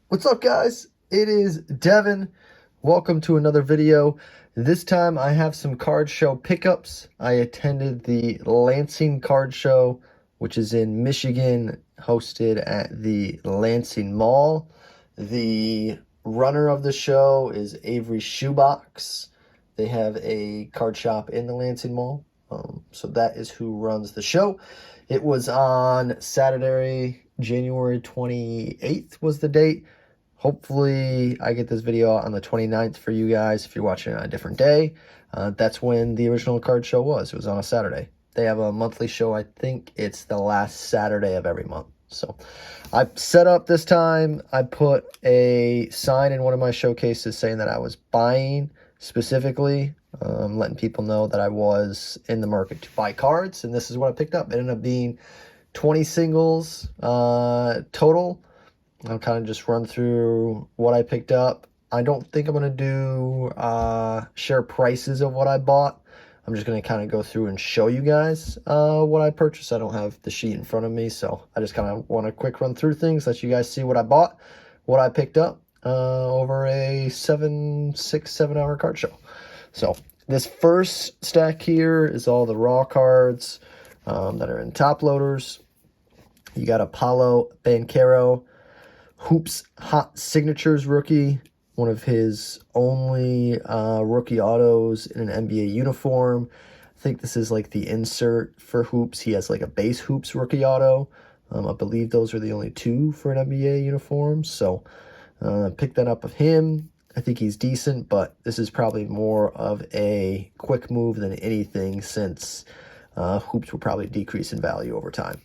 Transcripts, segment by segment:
What's up, guys? It is Devin. Welcome to another video. This time I have some card show pickups. I attended the Lansing card show, which is in Michigan, hosted at the Lansing Mall. The runner of the show is Avery Shoebox. They have a card shop in the Lansing Mall. So that is who runs the show. It was on Saturday, January 28th was the date. Hopefully, I get this video out on the 29th for you guys if you're watching it on a different day. That's when the original card show was. It was on a Saturday. They have a monthly show. I think it's the last Saturday of every month. So I set up this time. I put a sign in one of my showcases saying that I was buying specifically, letting people know that I was in the market to buy cards. And this is what I picked up. It ended up being 20 singles total. I'll kind of just run through what I picked up. I don't think I'm going to do share prices of what I bought. I'm just going to kind of go through and show you guys what I purchased. I don't have the sheet in front of me, so I just kind of want to quick run through things, let you guys see what I bought, what I picked up over a 6-7 hour card show. So this first stack here is all the raw cards that are in top loaders. You got Apollo Banchero, Hoops Hot Signatures rookie, one of his only rookie autos in an NBA uniform. I think this is like the insert for Hoops. He has like a base Hoops rookie auto. I believe those are the only two for an NBA uniform. So pick that up of him. I think he's decent, but this is probably more of a quick move than anything since Hoops will probably decrease in value over time.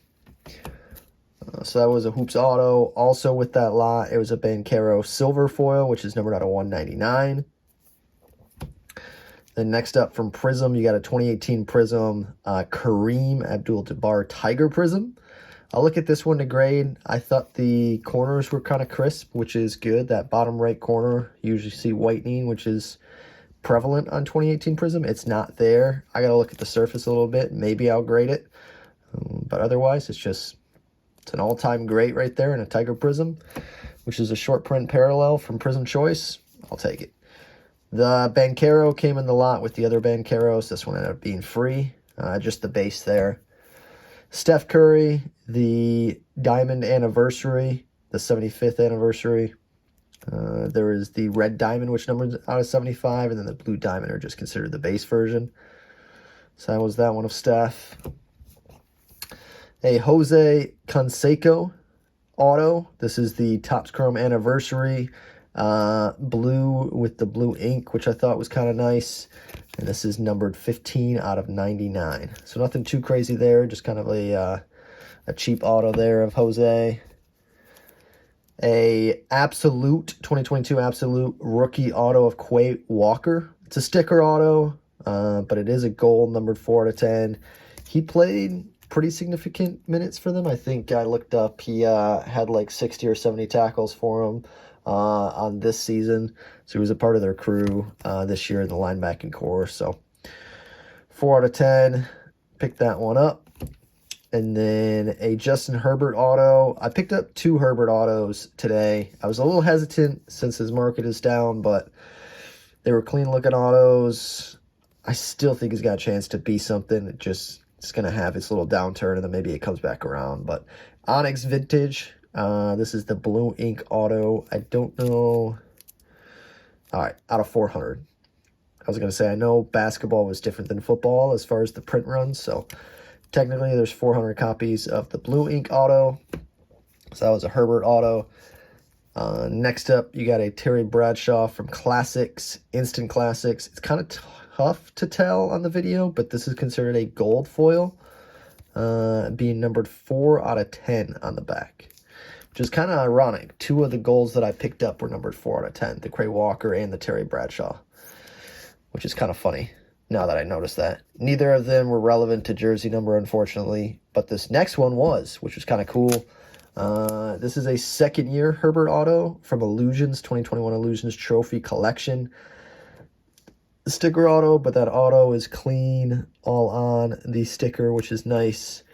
So that was a Hoops auto. Also with that lot, it was a Banchero silver foil, which is numbered out of 199. Then next up from Prism, you got a 2018 Prism Kareem Abdul-Jabbar Tiger Prism. I'll look at this one to grade. I thought the corners were kind of crisp, which is good. That bottom right corner, you usually see whitening, which is prevalent on 2018 Prism. It's not there. I got to look at the surface a little bit. Maybe I'll grade it. But otherwise, it's an all-time great right there in a Tiger Prism, which is a short print parallel from Prism Choice. I'll take it. The Banchero came in the lot with the other Bancheros. This one ended up being free, just the base there. Steph Curry, the Diamond Anniversary, the 75th anniversary. There is the Red Diamond, which numbers out of 75, and then the Blue Diamond are just considered the base version. So that was that one of Steph. A Jose Canseco auto. This is the Topps Chrome Anniversary blue with the blue ink, which I thought was kind of nice. And this is numbered 15 out of 99. So nothing too crazy there, just kind of a cheap auto there of Jose. A Absolute 2022 Absolute rookie auto of Quay Walker. It's a sticker auto, but it is a gold, numbered 4 out of 10. He played pretty significant minutes for them. I think I looked up, he had like 60 or 70 tackles for them on this season. So he was a part of their crew this year in the linebacking core. So 4 out of 10, picked that one up. And then a Justin Herbert auto. I picked up 2 Herbert autos today. I was a little hesitant since his market is down, but they were clean looking autos. I still think he's got a chance to be something. It's going to have its little downturn, and then maybe it comes back around. But Onyx Vintage, this is the blue ink auto. I don't know. All right, out of 400. I was going to say, I know basketball was different than football as far as the print runs. So technically there's 400 copies of the blue ink auto. So that was a Herbert auto. Next up, you got a Terry Bradshaw from Classics, Instant Classics. It's kind of tough to tell on the video, but this is considered a gold foil, being numbered 4 out of 10 on the back, which is kind of ironic. 2 of the golds that I picked up were numbered 4 out of 10, the Quay Walker and the Terry Bradshaw, which is kind of funny now that I noticed that. Neither of them were relevant to jersey number, unfortunately, but this next one was, which was kind of cool. This is a second-year Herbert auto from Illusions, 2021 Illusions Trophy Collection. Sticker auto, but that auto is clean all on the sticker, which is nice.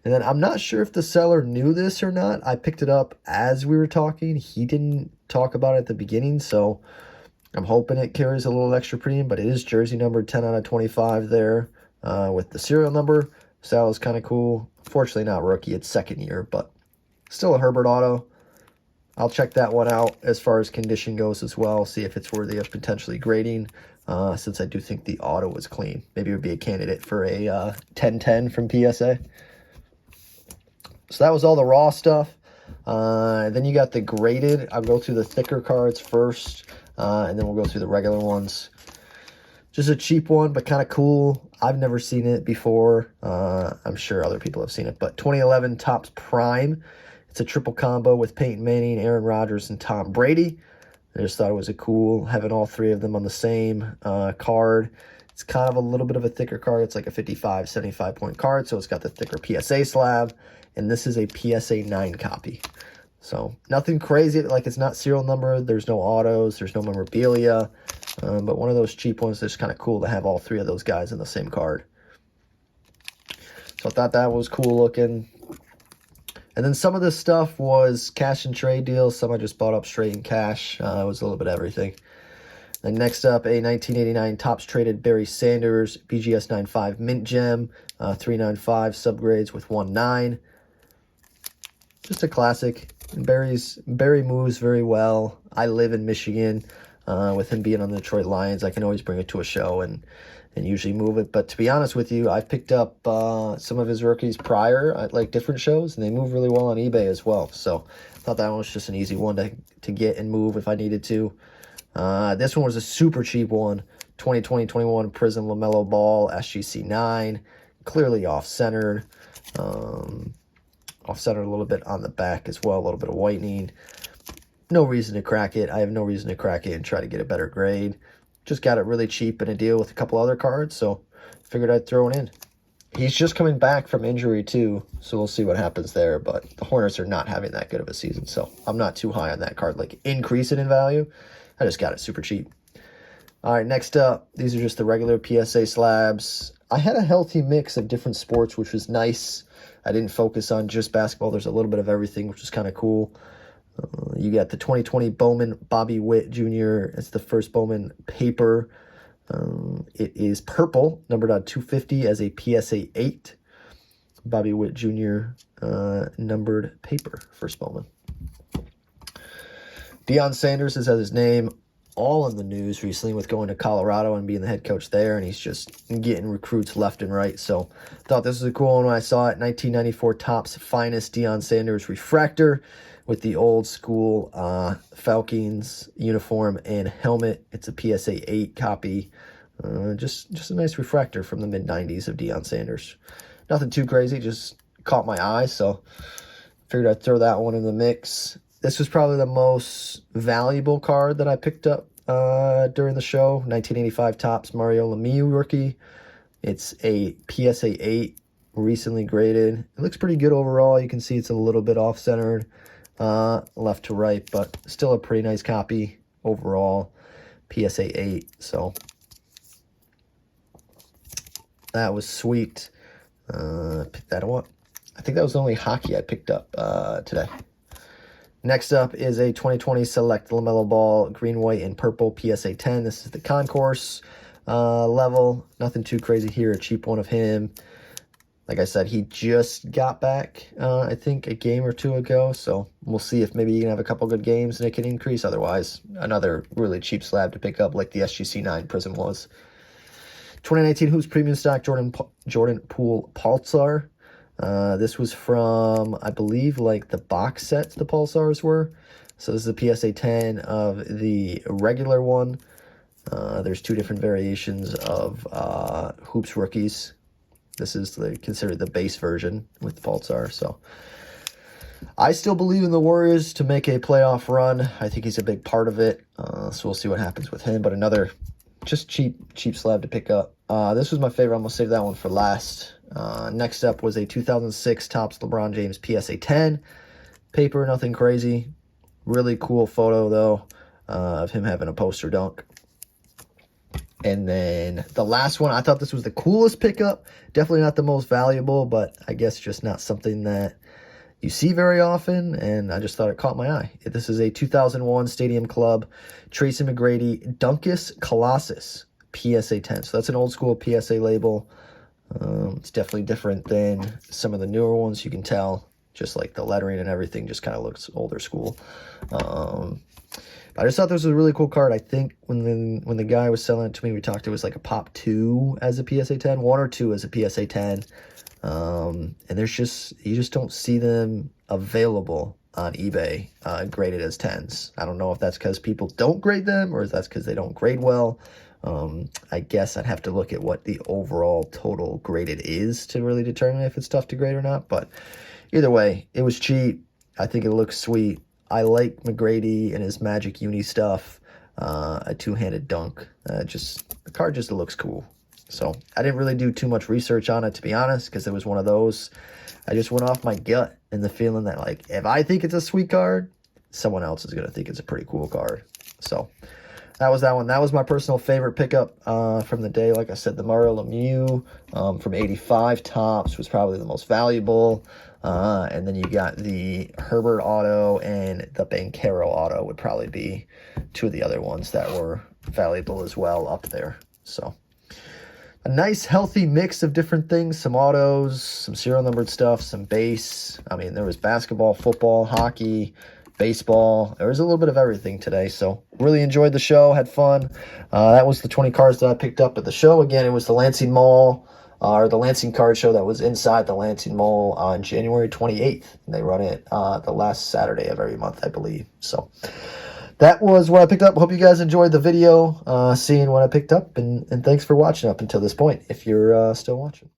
And then I'm not sure if the seller knew this or not. I picked it up as we were talking. He didn't talk about it at the beginning, so I'm hoping it carries a little extra premium, but it is jersey number 10 out of 25 there with the serial number. So that was kind of cool. Fortunately, not rookie. It's second year, but still a Herbert auto. I'll check that one out as far as condition goes as well, see if it's worthy of potentially grading, since I do think the auto was clean. Maybe it would be a candidate for a 10-10 from PSA. So that was all the raw stuff. Then you got the graded. I'll go through the thicker cards first, and then we'll go through the regular ones. Just a cheap one, but kind of cool. I've never seen it before. I'm sure other people have seen it, but 2011 Topps Prime. It's a triple combo with Peyton Manning, Aaron Rodgers, and Tom Brady. I just thought it was a cool, having all three of them on the same card. It's kind of a little bit of a thicker card. It's like a 55, 75-point card, so it's got the thicker PSA slab, and this is a PSA 9 copy. So nothing crazy, like it's not serial number, there's no autos, there's no memorabilia, but one of those cheap ones that's kind of cool to have all three of those guys in the same card. So I thought that was cool looking. And then some of this stuff was cash and trade deals. Some I just bought up straight in cash. It was a little bit of everything. Then next up, a 1989 Topps traded Barry Sanders BGS 95 Mint Gem, 395 subgrades with 19. Just a classic. Barry moves very well. I live in Michigan. With him being on the Detroit Lions, I can always bring it to a show and usually move it. But to be honest with you, I've picked up some of his rookies prior at like different shows, and they move really well on eBay as well. So I thought that one was just an easy one to get and move if I needed to. This one was a super cheap one. 2020-21 Prism LaMelo Ball SGC 9. Clearly off-centered. Off-centered a little bit on the back as well. A little bit of whitening. No reason to crack it. I have no reason to crack it and try to get a better grade. Just got it really cheap in a deal with a couple other cards, so figured I'd throw it in. He's just coming back from injury too, so we'll see what happens there, but the Hornets are not having that good of a season, so I'm not too high on that card. Like, increase it in value. I just got it super cheap. All right, next up, these are just the regular PSA slabs. I had a healthy mix of different sports, which was nice. I didn't focus on just basketball. There's a little bit of everything, which is kind of cool. You got the 2020 Bowman Bobby Witt Jr. It's the first Bowman paper. It is purple, numbered on 250 as a PSA 8. Bobby Witt Jr. Numbered paper, first Bowman. Deion Sanders has had his name all in the news recently with going to Colorado and being the head coach there, and he's just getting recruits left and right. So I thought this was a cool one when I saw it. 1994 Topps Finest Deion Sanders Refractor with the old school Falcons uniform and helmet. It's a PSA 8 copy. Just a nice refractor from the mid-90s of Deion Sanders. Nothing too crazy, just caught my eye, so figured I'd throw that one in the mix. This was probably the most valuable card that I picked up during the show. 1985 Topps Mario Lemieux rookie. It's a PSA 8, recently graded. It looks pretty good overall. You can see it's a little bit off-centered left to right, but still a pretty nice copy overall. PSA 8, so that was sweet. Picked that up. I think that was the only hockey I picked up today. Next up is a 2020 Select LaMelo Ball, green, white, and purple PSA 10. This is the concourse level. Nothing too crazy here. A cheap one of him. Like I said, he just got back, I think, a game or two ago. So we'll see if maybe he can have a couple good games and it can increase. Otherwise, another really cheap slab to pick up like the SGC 9 Prism was. 2019 Hoops Premium Stock Jordan Poole Pulsar. This was from, I believe, like the box sets the Pulsars were. So this is a PSA 10 of the regular one. There's two different variations of Hoops rookies. This is considered the base version with the Pulsar. So I still believe in the Warriors to make a playoff run. I think he's a big part of it. So we'll see what happens with him. But another just cheap slab to pick up. This was my favorite. I'm going to save that one for last. Next up was a 2006 Topps LeBron James PSA 10 paper. Nothing crazy. Really cool photo, though, of him having a poster dunk. And then the last one, I thought this was the coolest pickup. Definitely not the most valuable, but I guess just not something that you see very often, and I just thought it caught my eye. This is a 2001 Stadium Club Tracy McGrady Dunkus Colossus PSA 10. So that's an old school PSA label. It's definitely different than some of the newer ones. You can tell, just like the lettering and everything just kind of looks older school. I just thought this was a really cool card. I think when the guy was selling it to me, we talked, it was like a pop 2 as a PSA 10, 1 or 2 as a PSA 10. And you just don't see them available on eBay graded as 10s. I don't know if that's because people don't grade them or if that's because they don't grade well. I guess I'd have to look at what the overall total graded is to really determine if it's tough to grade or not. But either way, it was cheap. I think it looks sweet. I like McGrady and his Magic Uni stuff. A two-handed dunk. The card just looks cool. So I didn't really do too much research on it, to be honest, because it was one of those. I just went off my gut and the feeling that, like, if I think it's a sweet card, someone else is going to think it's a pretty cool card. So that was that one. That was my personal favorite pickup from the day. Like I said, the Mario Lemieux from 85 Topps was probably the most valuable. And then you got the Herbert auto and the Banchero auto would probably be two of the other ones that were valuable as well up there. So a nice healthy mix of different things, some autos, some serial numbered stuff, some base. I mean, there was basketball, football, hockey, baseball. There was a little bit of everything today. So really enjoyed the show, had fun. That was the 20 cards that I picked up at the show. Again, it was the Lansing Mall, or the Lansing Card Show that was inside the Lansing Mall on January 28th. And they run it the last Saturday of every month, I believe. So that was what I picked up. Hope you guys enjoyed the video, seeing what I picked up, and thanks for watching up until this point, if you're still watching.